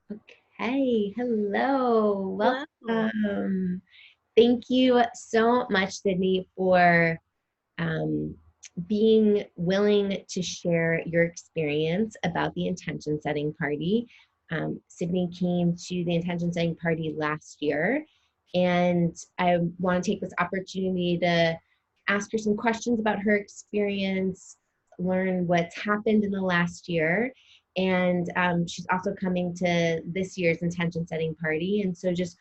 Okay, hello, Hello. welcome. Thank you so much, Sydney, for um, being willing to share your experience about the intention setting party. Sydney came to the intention setting party last year, and I want to take this opportunity to ask her some questions about her experience, learn what's happened in the last year. And she's also coming to this year's intention setting party. And so just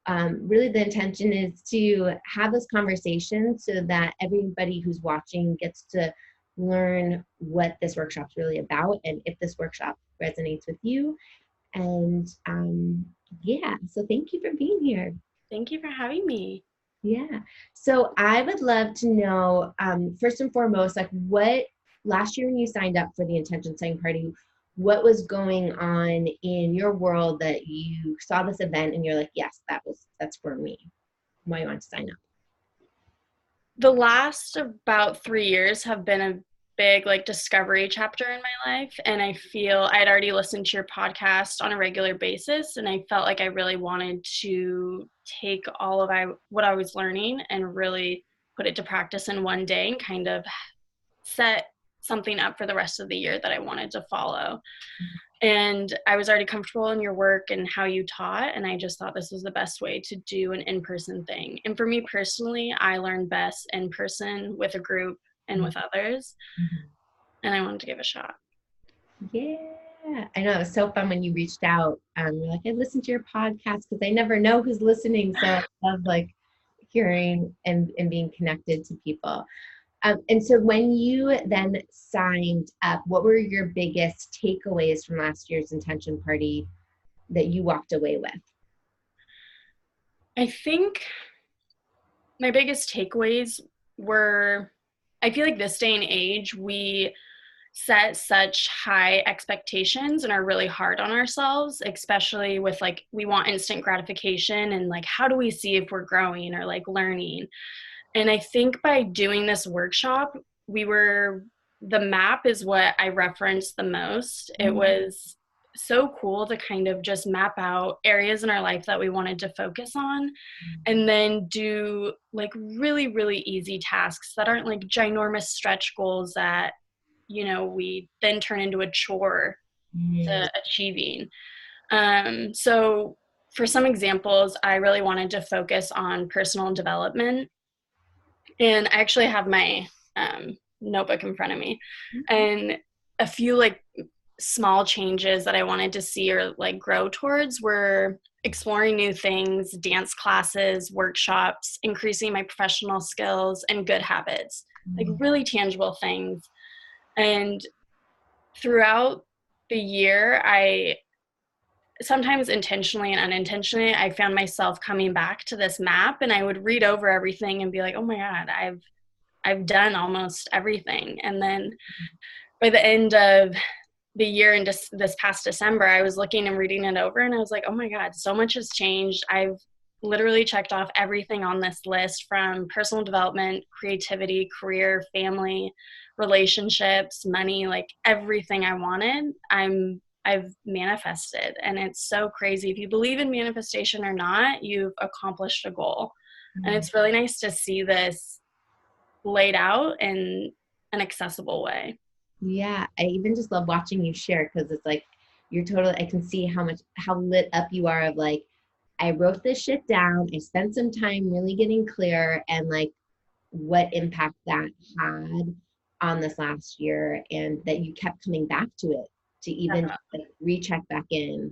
really the intention is to have this conversation so that everybody who's watching gets to learn what this workshop's really about and if this workshop resonates with you. And yeah, so thank you for being here. Thank you for having me. Yeah. So I would love to know, first and foremost, like what last year when you signed up for the intention setting party, what was going on in your world that you saw this event and you're like, yes, that's for me. Why you want to sign up? The last about 3 years have been a big discovery chapter in my life, and I feel I'd already listened to your podcast on a regular basis, and I felt like I really wanted to take all of what I was learning and really put it to practice in one day and kind of set something up for the rest of the year that I wanted to follow. And I was already comfortable in your work and how you taught, and I just thought this was the best way to do an in-person thing. And for me personally, I learn best in person with a group and with others, Mhm. and I wanted to give it a shot. Yeah, I know it was so fun when you reached out. You're like, I listened to your podcast because I never know who's listening. So I love like hearing and being connected to people. And so when you then signed up, what were your biggest takeaways from last year's intention party that you walked away with? I think my biggest takeaways were, I feel like this day and age, we set such high expectations and are really hard on ourselves, especially with we want instant gratification and how do we see if we're growing or learning. And I think by doing this workshop, the map is what I referenced the most. It Mm. was so cool to kind of just map out areas in our life that we wanted to focus on and then do really, really easy tasks that aren't ginormous stretch goals that, we then turn into a chore Mm. to achieving. So for some examples, I really wanted to focus on personal development, and I actually have my notebook in front of me, and a few small changes that I wanted to see or grow towards were exploring new things, dance classes, workshops, increasing my professional skills and good habits, really tangible things. And throughout the year, I sometimes intentionally and unintentionally, I found myself coming back to this map, and I would read over everything and be like, oh my God, I've done almost everything. And then by the end of the year and just this past December, I was looking and reading it over, and I was like, oh my God, so much has changed. I've literally checked off everything on this list, from personal development, creativity, career, family, relationships, money, everything I wanted, I've manifested. And it's so crazy. If you believe in manifestation or not, you've accomplished a goal. And it's really nice to see this laid out in an accessible way. Yeah, I even just love watching you share because it's like you're totally, I can see how lit up you are of like, I wrote this shit down, I spent some time really getting clear and like what impact that had on this last year and that you kept coming back to it to even like recheck back in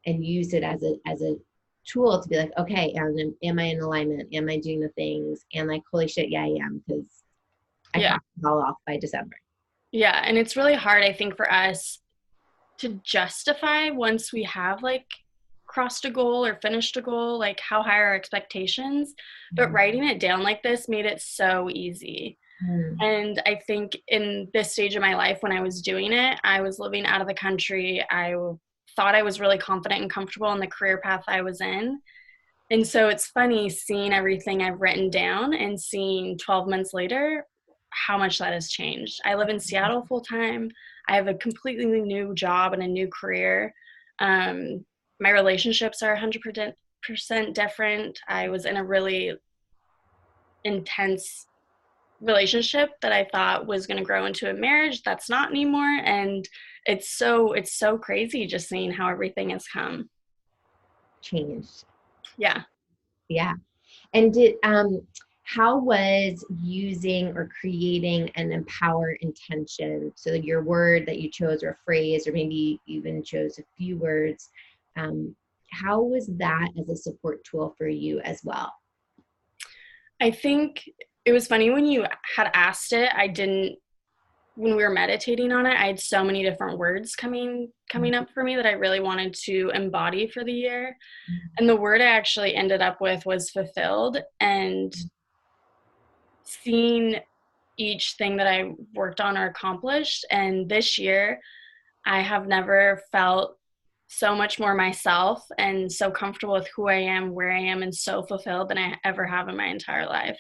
and use it as a tool to be like, okay, am I in alignment? Am I doing the things? And like, holy shit, yeah, I am because I Yeah. crossed it all off by December. Yeah. And it's really hard, I think, for us to justify once we have crossed a goal or finished a goal, how high are our expectations. But writing it down like this made it so easy. Mm. And I think in this stage of my life, when I was doing it, I was living out of the country. I thought I was really confident and comfortable in the career path I was in. And so it's funny seeing everything I've written down and seeing 12 months later how much that has changed. I live in Seattle full time. I have a completely new job and a new career. my relationships are 100% different. I was in a really intense relationship that I thought was going to grow into a marriage that's not anymore, and it's so crazy just seeing how everything has come. Changed. Yeah. Yeah. And how was using or creating an empower intention? So your word that you chose, or a phrase, or maybe even chose a few words. Um, how was that as a support tool for you as well? I think it was funny when you had asked it. I didn't When we were meditating on it, I had so many different words coming up for me that I really wanted to embody for the year. And the word I actually ended up with was fulfilled, and seeing each thing that I worked on or accomplished. And this year, I have never felt so much more myself and so comfortable with who I am, where I am, and so fulfilled than I ever have in my entire life.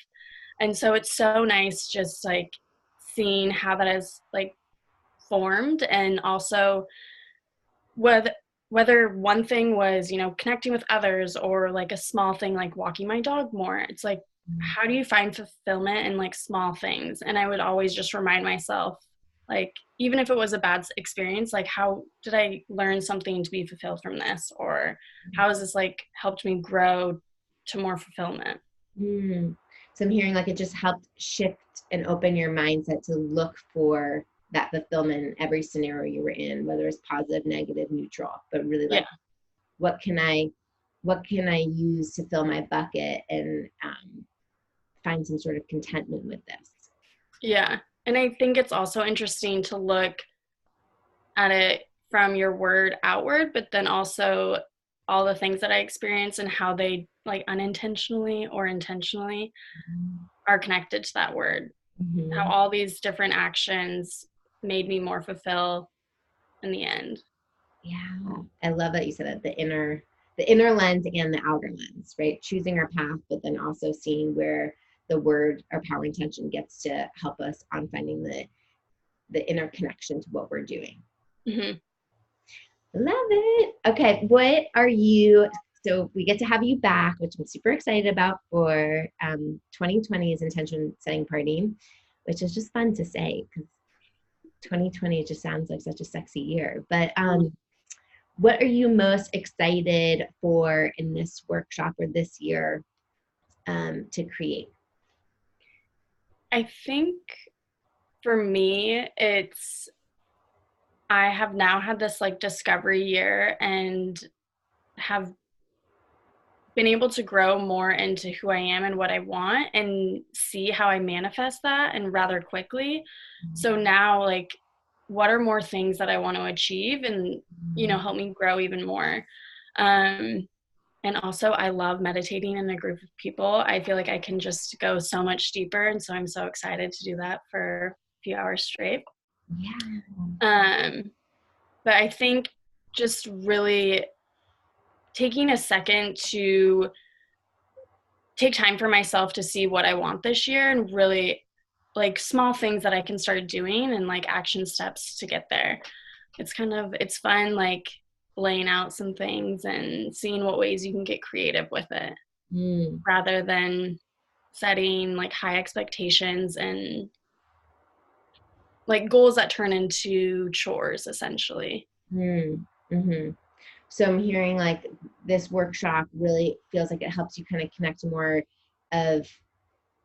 And so it's so nice just like seeing how that has like formed, and also whether one thing was, connecting with others, or like a small thing like walking my dog more. It's like, how do you find fulfillment in like small things? And I would always just remind myself, like, even if it was a bad experience, like, how did I learn something to be fulfilled from this? Or how has this like helped me grow to more fulfillment? Mm. So I'm hearing like it just helped shift and open your mindset to look for that fulfillment in every scenario you were in, whether it's positive, negative, neutral, but really Yeah. like, what can I use to fill my bucket and find some sort of contentment with this? Yeah. And I think it's also interesting to look at it from your word outward, but then also all the things that I experience and how they like unintentionally or intentionally are connected to that word. How Mm-hmm. all these different actions made me more fulfilled in the end. Yeah, I love that you said that, the inner lens and the outer lens, right? Choosing our path, but then also seeing where the word or power intention gets to help us on finding the inner connection to what we're doing. Mm-hmm. Love it. Okay, what are you? So we get to have you back, which I'm super excited about for 2020's intention setting party, which is just fun to say because 2020 just sounds like such a sexy year. But what are you most excited for in this workshop or this year to create? I think for me, I have now had this like discovery year and have been able to grow more into who I am and what I want, and see how I manifest that and rather quickly. So now, like, what are more things that I want to achieve and, help me grow even more? Um, and also, I love meditating in a group of people. I feel like I can just go so much deeper. And so I'm so excited to do that for a few hours straight. Yeah. Um, but I think just really taking a second to take time for myself to see what I want this year, and really like small things that I can start doing and like action steps to get there. It's fun, like laying out some things and seeing what ways you can get creative with it, Mm, rather than setting like high expectations and like goals that turn into chores essentially. mm, mm-hmm. So I'm hearing like this workshop really feels like it helps you kind of connect more of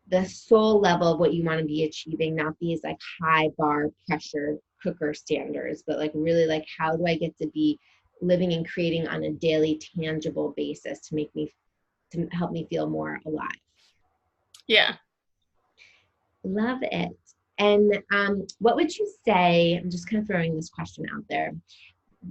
the soul level of what you want to be achieving, not these like high bar pressure cooker standards, but like really like, how do I get to be living and creating on a daily tangible basis to help me feel more alive? Yeah. Love it. And what would you say? I'm just kind of throwing this question out there.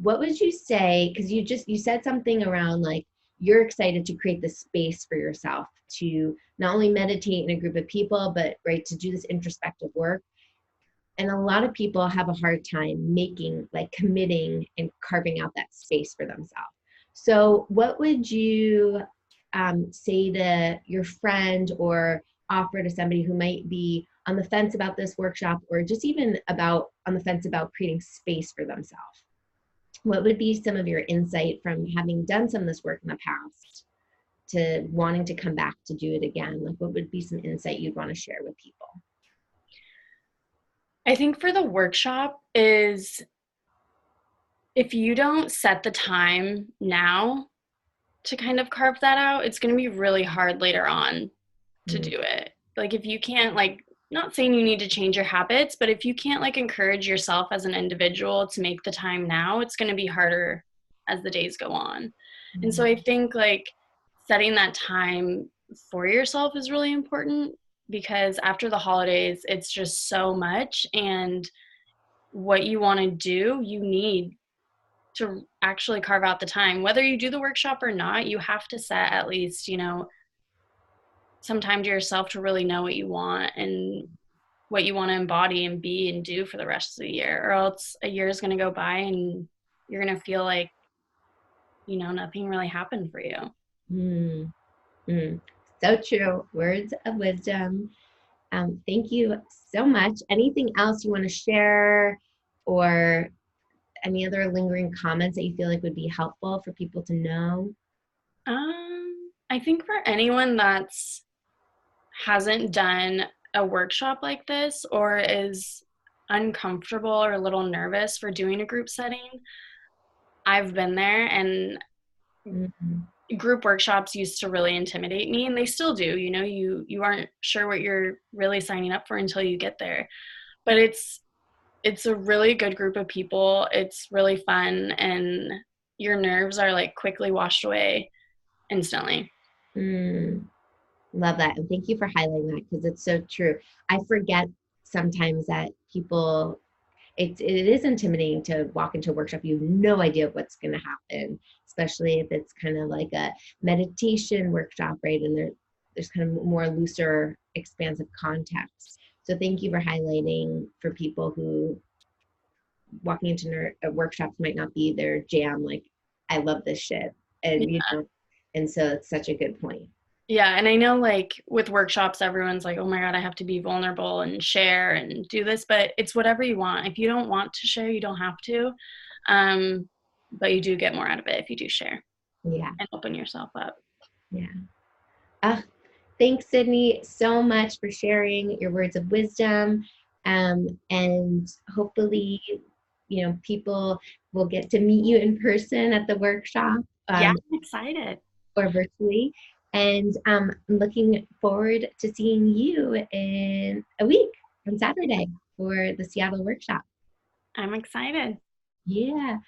What would you say? Because you said something around like you're excited to create the space for yourself to not only meditate in a group of people, but right, to do this introspective work. And a lot of people have a hard time committing and carving out that space for themselves. So, what would you say to your friend or offer to somebody who might be on the fence about this workshop, or just even on the fence about creating space for themselves? what would be some of your insight from having done some of this work in the past to wanting to come back to do it again? Like, what would be some insight you'd want to share with people? I think for the workshop is if you don't set the time now to kind of carve that out, it's going to be really hard later on to Mm, do it. Like if you can't like not saying you need to change your habits, but if you can't like encourage yourself as an individual to make the time now, it's going to be harder as the days go on. And so I mm, think like setting that time for yourself is really important because after the holidays, it's just so much and what you want to do, you need to actually carve out the time. Whether you do the workshop or not, you have to set at least, some time to yourself to really know what you want and what you want to embody and be and do for the rest of the year. Or else a year is going to go by and you're going to feel like, nothing really happened for you. mm, mm. So true. Words of wisdom. Thank you so much. Anything else you want to share, or any other lingering comments that you feel like would be helpful for people to know? I think for anyone that's hasn't done a workshop like this or is uncomfortable or a little nervous for doing a group setting, I've been there and Mm-hmm. group workshops used to really intimidate me and they still do. You aren't sure what you're really signing up for until you get there. But it's a really good group of people. It's really fun and your nerves are like quickly washed away instantly. Mm, love that. And thank you for highlighting that because it's so true. I forget sometimes that people, it is intimidating to walk into a workshop. You have no idea what's going to happen, especially if it's kind of like a meditation workshop, right? And there's kind of more looser, expansive context. So thank you for highlighting for people who walking into workshops might not be their jam. Like, I love this shit, and Yeah. and so it's such a good point. Yeah, and I know like with workshops everyone's like, "Oh my god, I have to be vulnerable and share and do this," but it's whatever you want. If you don't want to share, you don't have to. Um, but you do get more out of it if you do share Yeah, and open yourself up. yeah. Uh, Thanks, Sydney, so much for sharing your words of wisdom. And hopefully, people will get to meet you in person at the workshop, Yeah, I'm excited. or virtually. And I'm looking forward to seeing you in a week on Saturday for the Seattle workshop. I'm excited. Yeah.